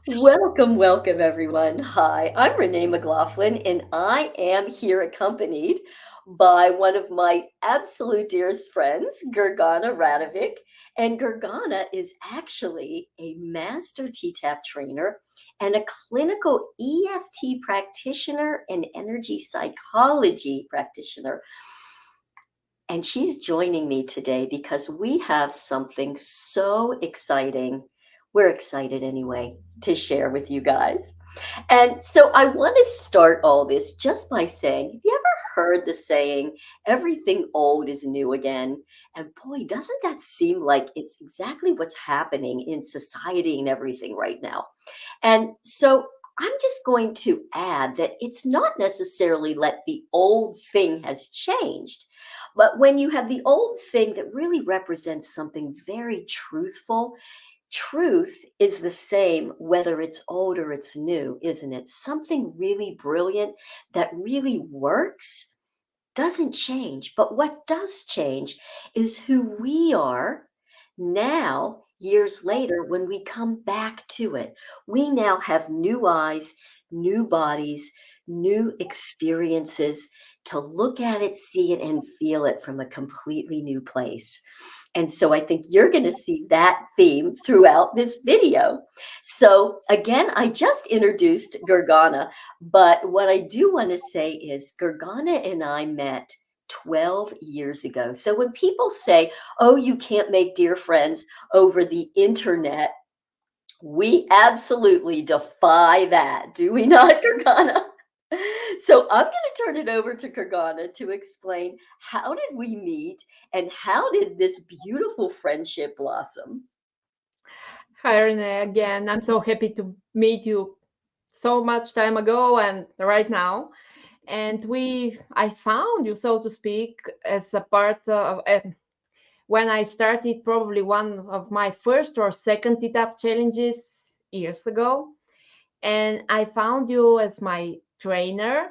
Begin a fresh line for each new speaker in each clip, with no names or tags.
Welcome, everyone. Hi, I'm Renee McLaughlin, and I am here accompanied by one of my absolute dearest friends, Gergana Radovic. And Gergana is actually a master T-Tapp trainer and a clinical EFT practitioner and energy psychology practitioner. And she's joining me today because we have something so exciting. We're excited anyway to share with you guys. And so I want to start all this just by saying, have you ever heard the saying, everything old is new again? And boy, doesn't that seem like it's exactly what's happening in society and everything right now? And so I'm just going to add that it's not necessarily that the old thing has changed, but when you have the old thing that really represents something very truthful, truth is the same whether it's old or it's new, isn't it? Something really brilliant that really works doesn't change. But what does change is who we are now, years later, when we come back to it. We now have new eyes, new bodies, new experiences to look at it, see it, and feel it from a completely new place. And so I think you're going to see that theme throughout this video. So again, I just introduced Gergana, but what I do want to say is Gergana and I met 12 years ago. So when people say, oh, you can't make dear friends over the internet, we absolutely defy that. Do we not, Gergana? So I'm going to turn it over to Gergana to explain how did we meet and how did this beautiful friendship blossom?
Hi, Renee. Again, I'm so happy to meet you so much time ago and right now. And I found you, so to speak, as a part of when I started probably one of my first or second T-Tapp challenges years ago. And I found you as my trainer,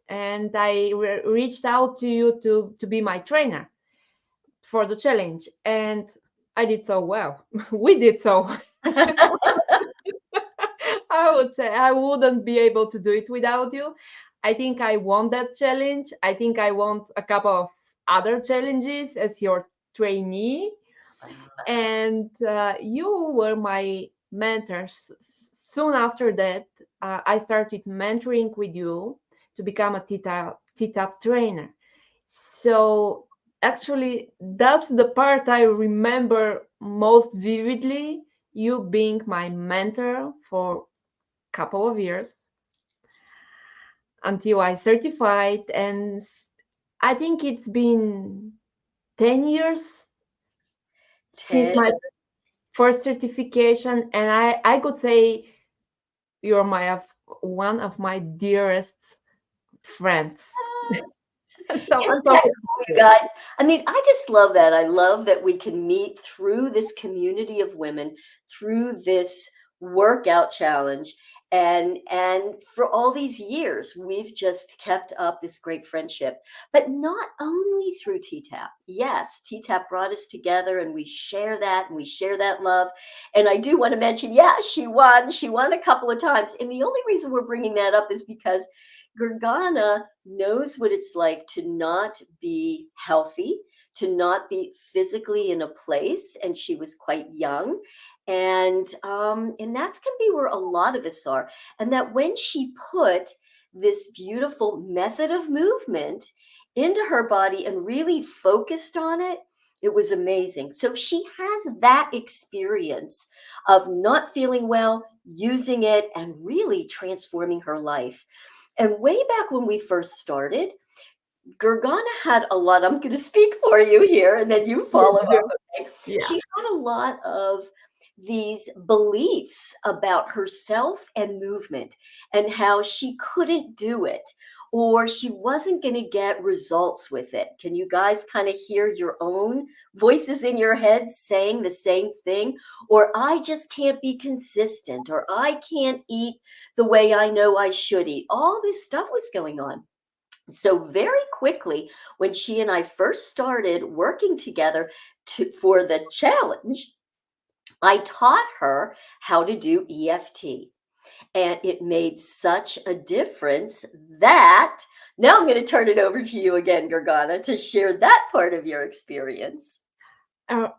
and I reached out to you to be my trainer for the challenge. And I did so well. We did so I would say I wouldn't be able to do it without you. I think I won that challenge. I think I won a couple of other challenges as your trainee. And you were my mentors. Soon after that, I started mentoring with you to become a T-Tapp trainer. So actually, that's the part I remember most vividly, you being my mentor for couple of years until I certified, and I think it's been 10 years since
10.
my first certification, and I could say you're one of my dearest friends. So I'm
Isn't
so
that
happy
cool,
to
you
do it.
guys? I mean, I just love that. I love that we can meet through this community of women, through this workout challenge. And for all these years, we've just kept up this great friendship. But not only through T-Tap. Yes, T-Tap brought us together and we share that and we share that love. And I do want to mention, yeah, she won. She won a couple of times. And the only reason we're bringing that up is because Gergana knows what it's like to not be healthy, to not be physically in a place, and she was quite young. And that's can be where a lot of us are. And that when she put this beautiful method of movement into her body and really focused on it, it was amazing. So she has that experience of not feeling well, using it, and really transforming her life. And way back when we first started, Gergana had a lot. I'm going to speak for you here, and then you
Yes,
follow
do.
up. Okay?
Yeah.
She had a lot of these beliefs about herself and movement, and how she couldn't do it, or she wasn't going to get results with it. Can you guys kind of hear your own voices in your head saying the same thing? Or I just can't be consistent, or I can't eat the way I know I should eat. All this stuff was going on. So very quickly, when she and I first started working together for the challenge, I taught her how to do EFT. And it made such a difference that now I'm going to turn it over to you again, Gergana, to share that part of your experience.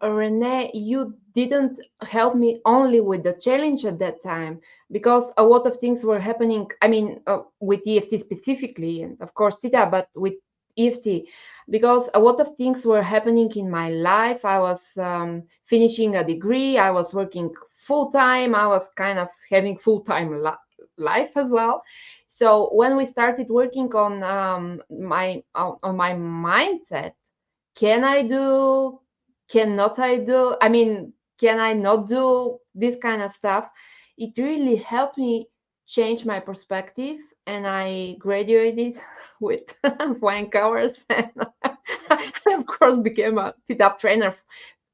Renee, you didn't help me only with the challenge at that time because a lot of things were happening. I mean, with EFT specifically, and of course Tita, but with EFT, because a lot of things were happening in my life. I was finishing a degree. I was working full time. I was kind of having full time life as well. So when we started working on my mindset, can I do? Cannot I do? I mean, can I not do this kind of stuff? It really helped me change my perspective, and I graduated with flying colors, and I, of course, became a T-Tapp trainer,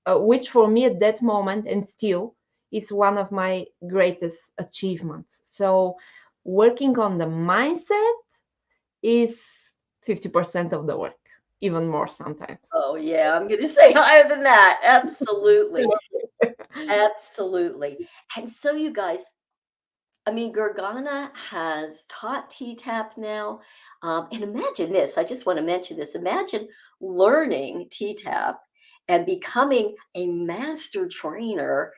which for me at that moment and still is one of my greatest achievements. So, working on the mindset is 50% of the work, even more sometimes.
Oh, yeah, I'm going to say higher than that. Absolutely. Absolutely. And so, you guys, I mean, Gergana has taught T-Tapp now. And imagine this, I just want to mention this. Imagine learning T-Tapp and becoming a master trainer,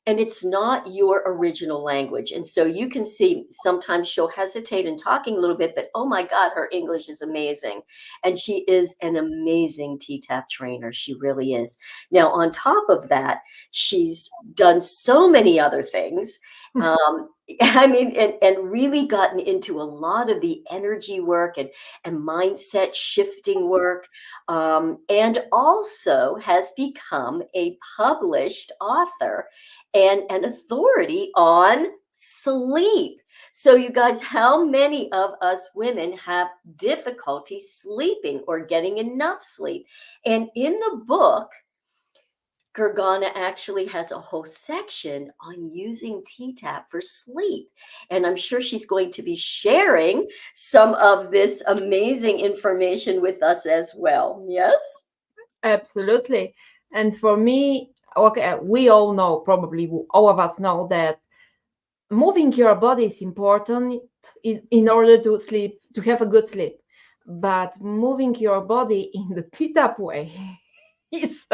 and it's not your original language. And so you can see sometimes she'll hesitate in talking a little bit, but oh my God, her English is amazing. And she is an amazing T-Tapp trainer. She really is. Now, on top of that, she's done so many other things. Um, I mean, and really gotten into a lot of the energy work and mindset shifting work, and also has become a published author and an authority on sleep. So, you guys, how many of us women have difficulty sleeping or getting enough sleep? And in the book, Gergana actually has a whole section on using T-Tapp for sleep. And I'm sure she's going to be sharing some of this amazing information with us as well. Yes?
Absolutely. And for me, okay, we all know, probably all of us know that moving your body is important in order to sleep, to have a good sleep. But moving your body in the T-Tapp way is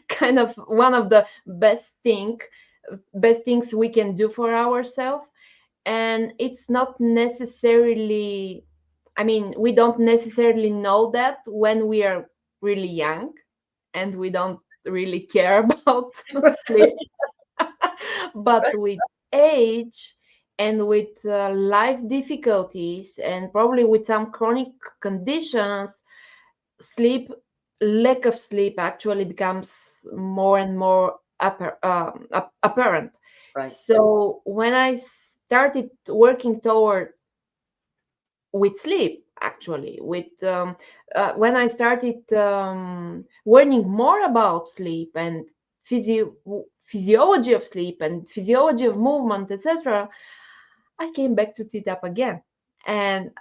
kind of one of the best things we can do for ourselves. And it's not necessarily, I mean, we don't necessarily know that when we are really young and we don't really care about sleep. But with age and with life difficulties and probably with some chronic conditions, sleep, lack of sleep actually becomes more and more apparent.
Right.
So when I started working toward with sleep, actually, with when I started learning more about sleep and physiology of sleep and physiology of movement, etc., I came back to T-Tapp again. And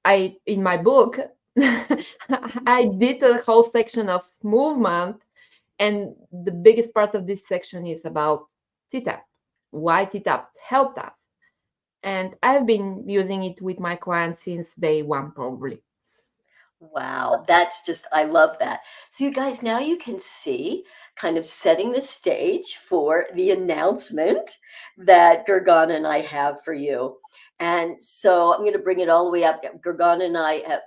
I, in my book, I did a whole section of movement, and the biggest part of this section is about T-Tapp, why T-Tapp helped us. And I've been using it with my clients since day one, probably.
Wow, that's just, I love that. So, you guys, now you can see kind of setting the stage for the announcement that Gergana and I have for you. And so I'm going to bring it all the way up. Gergana and I have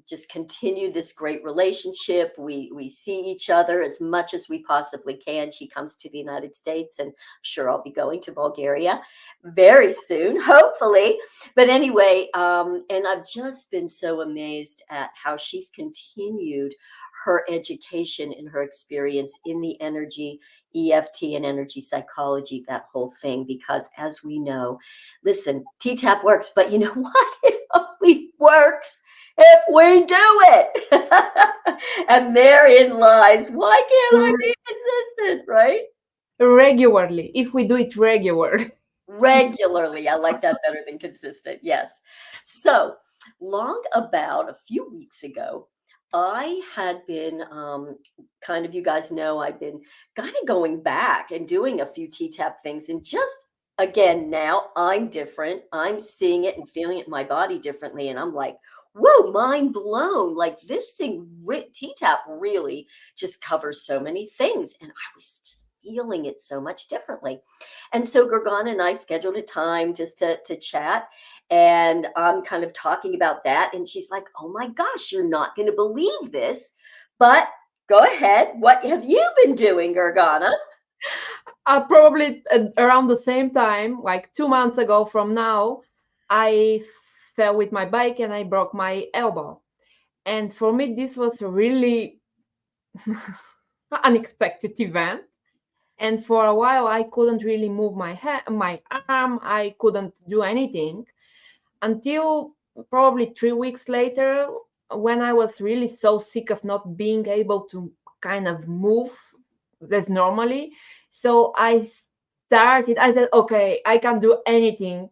just continued this great relationship. We see each other as much as we possibly can. She comes to the United States, and I'm sure I'll be going to Bulgaria very soon, hopefully. But anyway, and I've just been so amazed at how she's continued her education and her experience in the energy, EFT, and energy psychology, that whole thing. Because as we know, listen, T-Tapp works, but you know what? It only works if we do it. And therein lies, why can't I be consistent, right?
Regularly, if we do it regular.
Regularly. I like that better than consistent. Yes. So, long about a few weeks ago, I had been kind of, you guys know, I've been kind of going back and doing a few T-Tap things and just again, now I'm different. I'm seeing it and feeling it in my body differently. And I'm like, whoa, mind blown. Like this thing, T-Tap really just covers so many things. And I was just feeling it so much differently. And so Gorgana and I scheduled a time just to chat. And I'm kind of talking about that. And she's like, oh my gosh, you're not going to believe this. But go ahead. What have you been doing, Gorgana?
Probably around the same time, like 2 months ago from now, I fell with my bike and I broke my elbow. And for me, this was a really unexpected event. And for a while, I couldn't really move my arm. I couldn't do anything until probably 3 weeks later, when I was really so sick of not being able to kind of move as normally. So I said, okay, I can do anything,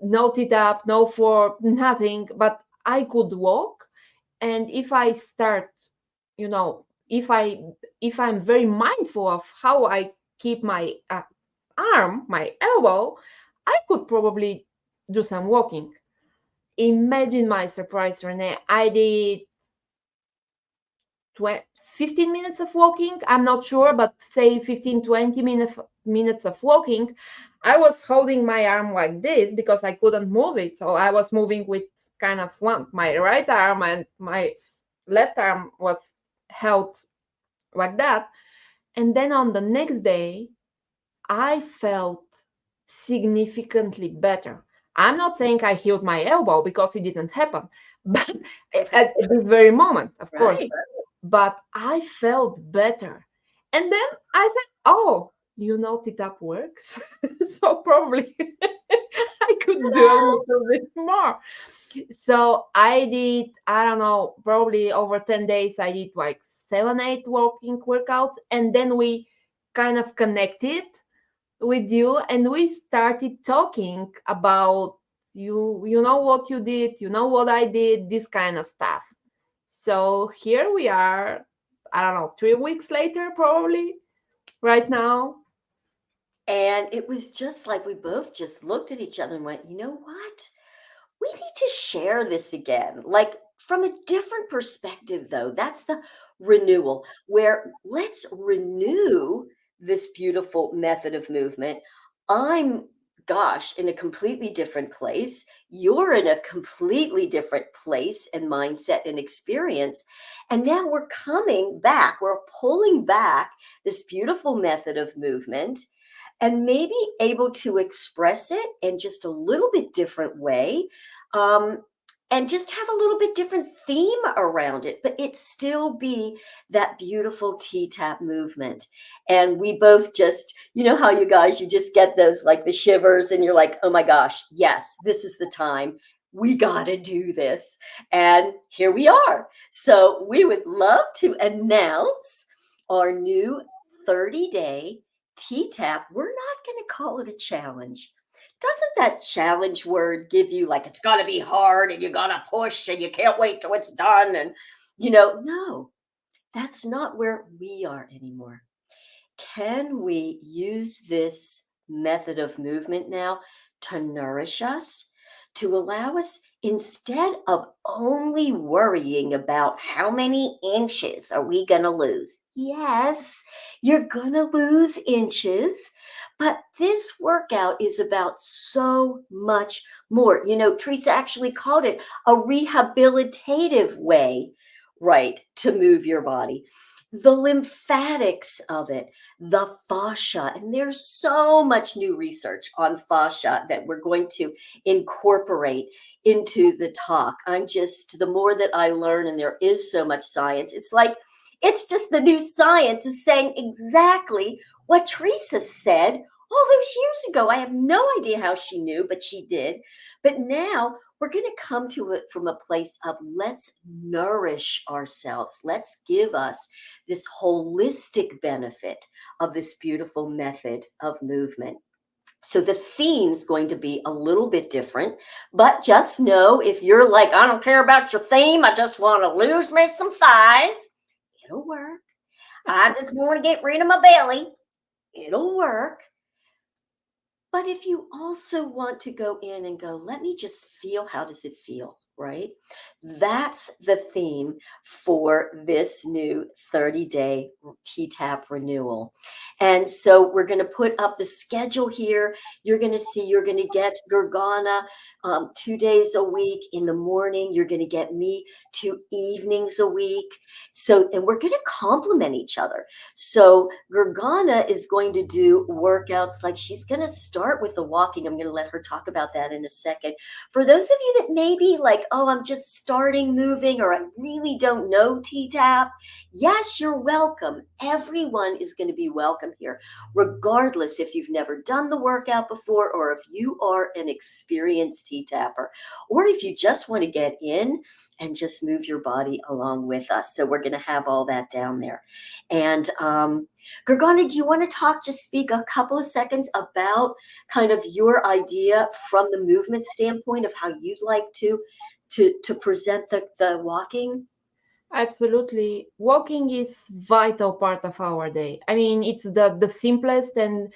no T-Tapp, no for nothing, but I could walk. And if I start, you know, if I'm very mindful of how I keep my arm, my elbow, I could probably do some walking. Imagine my surprise, Renee. I did 15 minutes of walking. I'm not sure, but say 15, 20 minutes of walking. I was holding my arm like this because I couldn't move it. So I was moving with kind of my right arm, and my left arm was held like that. And then on the next day, I felt significantly better. I'm not saying I healed my elbow because it didn't happen, but at this very moment, of course.
Right.
But I felt better. And then I said, oh, T-Tapp works. So probably I could do a little bit more. So I did, I don't know, probably over 10 days, I did like 7, 8 walking workouts. And then we kind of connected with you and we started talking about you know what you did, you know what I did, this kind of stuff. So here we are, I don't know, 3 weeks later, probably right now.
And it was just like we both just looked at each other and went, you know what? We need to share this again, like from a different perspective, though. That's the renewal, where let's renew this beautiful method of movement. I'm, gosh, in a completely different place. You're in a completely different place and mindset and experience. And now we're coming back, we're pulling back this beautiful method of movement and maybe able to express it in just a little bit different way, um, and just have a little bit different theme around it, but it still be that beautiful T-Tap movement. And we both just, you know how you guys, you just get those like the shivers and you're like, oh my gosh, yes, this is the time. We got to do this. And here we are. So we would love to announce our new 30-day T-Tap. We're not going to call it a challenge. Doesn't that challenge word give you like it's got to be hard and you got to push and you can't wait till it's done? And, no, that's not where we are anymore. Can we use this method of movement now to nourish us, to allow us, instead of only worrying about how many inches are we going to lose? Yes, you're going to lose inches, but this workout is about so much more. Teresa actually called it a rehabilitative way, right, to move your body. The lymphatics of it, the fascia. And there's so much new research on fascia that we're going to incorporate into the talk. The more that I learn, and there is so much science, it's just the new science is saying exactly what Teresa said all those years ago. I have no idea how she knew, but she did. But now we're going to come to it from a place of let's nourish ourselves. Let's give us this holistic benefit of this beautiful method of movement. So the theme's going to be a little bit different, but just know if you're like, I don't care about your theme, I just want to lose me some thighs, it'll work. I just want to get rid of my belly, it'll work. But if you also want to go in and go, let me just feel, how does it feel? Right? That's the theme for this new 30-day T-Tapp renewal. And so we're going to put up the schedule here. You're going to see, you're going to get Gurgana 2 days a week in the morning. You're going to get me 2 evenings a week. So, and we're going to complement each other. So Gurgana is going to do workouts, like she's going to start with the walking. I'm going to let her talk about that in a second. For those of you that may be like, oh, I'm just starting moving, or I really don't know T-Tapp, yes, you're welcome. Everyone is going to be welcome here, regardless if you've never done the workout before, or if you are an experienced T-Tapper, or if you just want to get in and just move your body along with us. So we're going to have all that down there. And Gurgana, do you want to talk, just speak a couple of seconds about kind of your idea from the movement standpoint of how you'd like to present the walking?
Absolutely. Walking is vital part of our day. I mean, it's the simplest and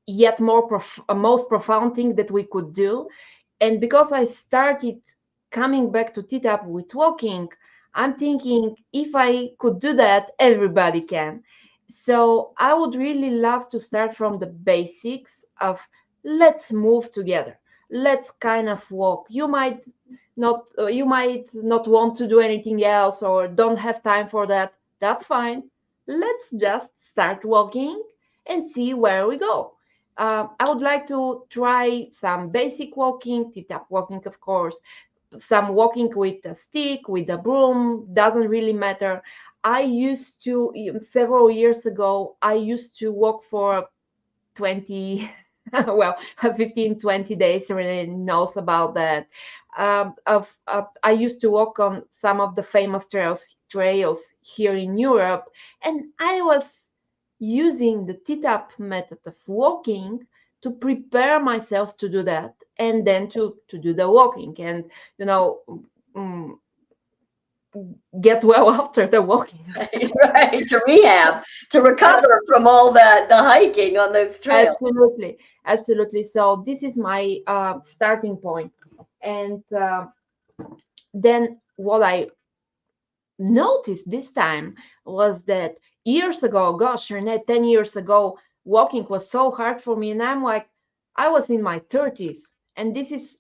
yet most profound thing that we could do. And because I started coming back to T-Tapp with walking, I'm thinking if I could do that, everybody can. So I would really love to start from the basics of let's move together. Let's kind of walk. You might not want to do anything else or don't have time for that. That's fine. Let's just start walking and see where we go. I would like to try some basic walking, T-Tapp walking, of course, some walking with a stick, with a broom, doesn't really matter. I used to, several years ago, I used to walk for 20 well 15, 20 days. Really knows about that. I used to walk on some of the famous trails here in Europe, and I was using the T-Tapp method of walking to prepare myself to do that, and then to do the walking, and you know mm, get well after the walking.
Right, to rehab, to recover from all that, the hiking on those trails.
Absolutely, absolutely. So this is my starting point, and then what I noticed this time was that years ago, gosh, Renee, 10 years ago, walking was so hard for me, and I'm like, I was in my 30s, and this is,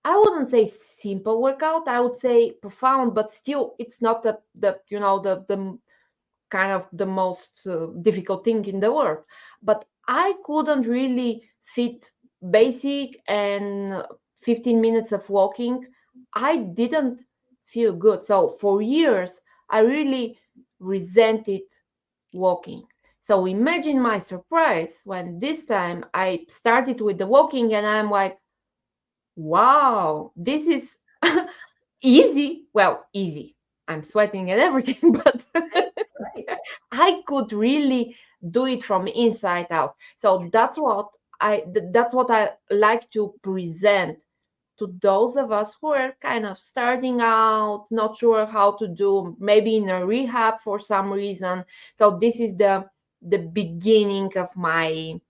I wouldn't say simple workout, I would say profound, but still, it's not the kind of the most difficult thing in the world. But I couldn't really fit basic and 15 minutes of walking. I didn't feel good. So for years, I really resented walking. So imagine my surprise when this time I started with the walking, and I'm like, wow, this is easy. Well, easy. I'm sweating and everything, but
Right.
I could really do it from inside out. So that's what I like to present to those of us who are kind of starting out, not sure how to do, maybe in a rehab for some reason. So this is the beginning of my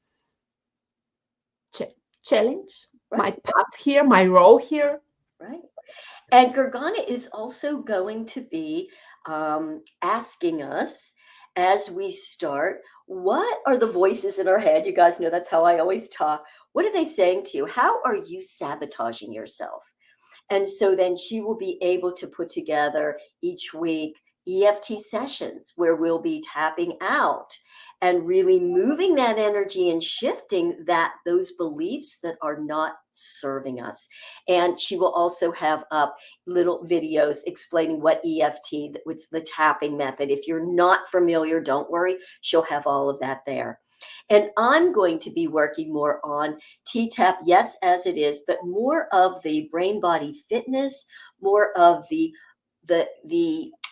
ch- challenge, my
Right,
path here, my role here.
right. And Gurgana is also going to be asking us as we start, what are the voices in our head? You guys know that's how I always talk. What are they saying to you? How are you sabotaging yourself? And so then she will be able to put together each week EFT sessions where we'll be tapping out and really moving that energy and shifting those beliefs that are not serving us. And she will also have up little videos explaining what EFT, what's the tapping method. If you're not familiar, don't worry, she'll have all of that there. And I'm going to be working more on T-Tapp, yes, as it is, but more of the brain body fitness, more of the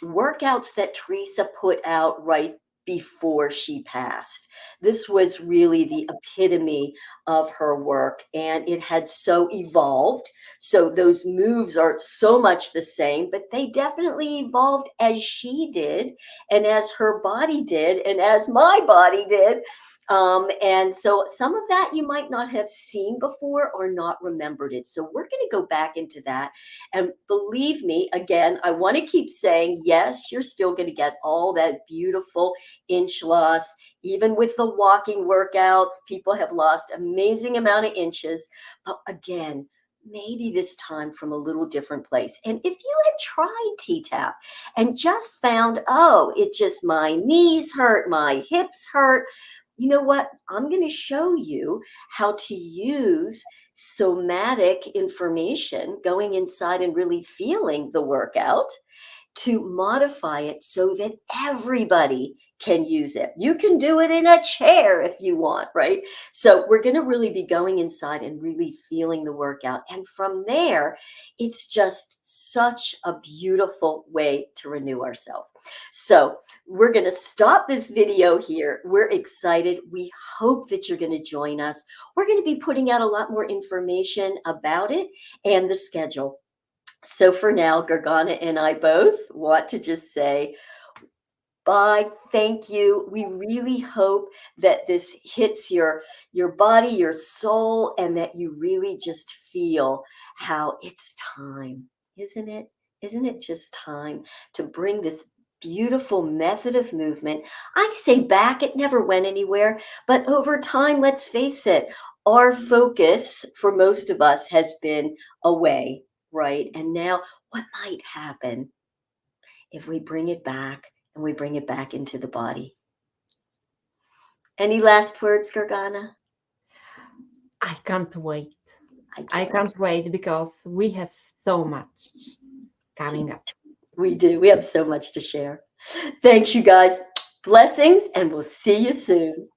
workouts that Teresa put out right before she passed. This was really the epitome of her work, and it had so evolved. So those moves are so much the same, but they definitely evolved as she did, and as her body did, and as my body did. And so some of that you might not have seen before or not remembered it. So we're going to go back into that. And believe me, again, I want to keep saying, yes, you're still going to get all that beautiful inch loss. Even with the walking workouts, people have lost amazing amount of inches. But again, maybe this time from a little different place. And if you had tried T-Tapp and just found, oh, it just my knees hurt, my hips hurt, you know what? I'm going to show you how to use somatic information, going inside and really feeling the workout to modify it so that everybody can use it. You can do it in a chair if you want, right? So we're going to really be going inside and really feeling the workout. And from there, it's just such a beautiful way to renew ourselves. So we're going to stop this video here. We're excited. We hope that you're going to join us. We're going to be putting out a lot more information about it and the schedule. So for now, Gargana and I both want to just say bye. Thank you. We really hope that this hits your body, your soul, and that you really just feel how it's time, isn't it? Isn't it just time to bring this beautiful method of movement? I say back, it never went anywhere, but over time, let's face it, our focus for most of us has been away, right? And now what might happen if we bring it back and we bring it back into the body? Any last words, Gargana?
I can't wait.
I
I
can't.
can't wait because we have so much coming up.
We do. We have so much to share. Thanks, you guys. Blessings, and we'll see you soon.